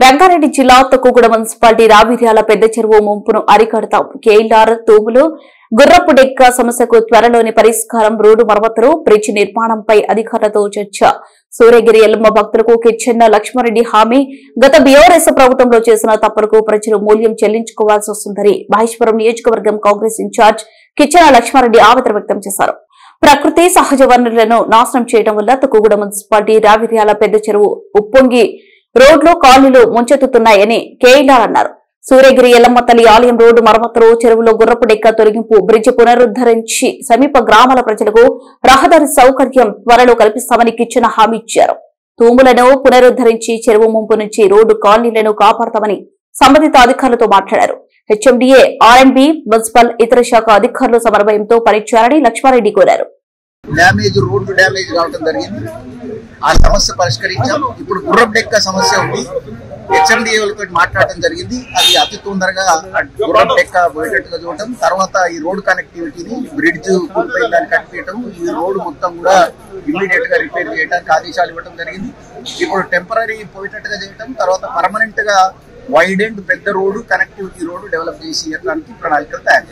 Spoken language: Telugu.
రంగారెడ్డి జిల్లా తొక్కుగూడ మున్సిపాలిటీ రావిర్యాల పెద్ద చెరువు ముంపును అరికడతాం. కేఎల్ఆర్ తూములు గుర్రపు డెక్క సమస్యకు త్వరలోని పరిష్కారం, రోడ్డు మరమ్మతులు, బ్రిడ్జ్ నిర్మాణంపై అధికారులతో చర్చ. సూర్యగిరి ఎల్లమ్మ భక్తులకు కిచ్చెన్న లక్ష్మారెడ్డి హామీ. గత బీఆర్ఎస్ ప్రభుత్వంలో చేసిన తప్పులకు ప్రజలు మూల్యం చెల్లించుకోవాల్సి వస్తుందని మహేశ్వరం నియోజకవర్గం కాంగ్రెస్ ఇన్ఛార్జ్ కిచ్చెన్న లక్ష్మారెడ్డి ఆవేదన వ్యక్తం చేశారు. ప్రకృతి సహజ వనరులను నాశనం చేయడం వల్ల తొక్కుగూడ మున్సిపాలిటీ రావిర్యాల పెద్ద చెరువు ఉప్పొంగి రోడ్లు కాలనీలు ముంచెత్తుతున్నాయని కేఎల్ఆర్ అన్నారు. సూర్యగిరి ఎల్లమ్మ తల్లి ఆలయం రోడ్డు మరమ్మతులు, చెరువులో గుర్రపు డెక్క తొలగింపు, బ్రిడ్జ్ పునరుద్దరించి సమీప గ్రామాల ప్రజలకు రహదారి సౌకర్యం త్వరలో కల్పిస్తామని కిచ్చెన్న హామీ ఇచ్చారు. తూములను పునరుద్దరించి చెరువు ముంపు నుంచి రోడ్డు కాలనీలను కాపాడతామని సంబంధిత అధికారులతో మాట్లాడారు. హెచ్ఎండిఏ, ఆర్ఎండ్బి, మున్సిపల్, ఇతర శాఖ అధికారుల సమన్వయంతో పనిచేయాలని లక్ష్మారెడ్డి కోరారు. రోడ్డు డ్యామేజ్ కావడం జరిగింది. ఆ సమస్య పరిష్కరించాం. ఇప్పుడు గుర్రపు డెక్క సమస్య ఉంది. హెచ్ఎండిఏలతో మాట్లాడటం జరిగింది. అది అతి తొందరగా గుర్రపు డెక్క పోయేటట్టుగా చూడటం, తర్వాత ఈ రోడ్ కనెక్టివిటీని బ్రిడ్జ్ పూర్తయిన దాన్ని కట్టియటం, ఈ రోడ్డు మొత్తం కూడా ఇమ్మీడియట్ గా రిపేర్ చేయడానికి ఆదేశాలు ఇవ్వడం జరిగింది. ఇప్పుడు టెంపరీ పోయేటట్టుగా చేయటం, తర్వాత పర్మనెంట్ గా వైడ్ అండ్ పెద్ద రోడ్డు కనెక్టివిటీ రోడ్డు డెవలప్ చేసి ఇవ్వడానికి ప్రణాళికలు తయారు.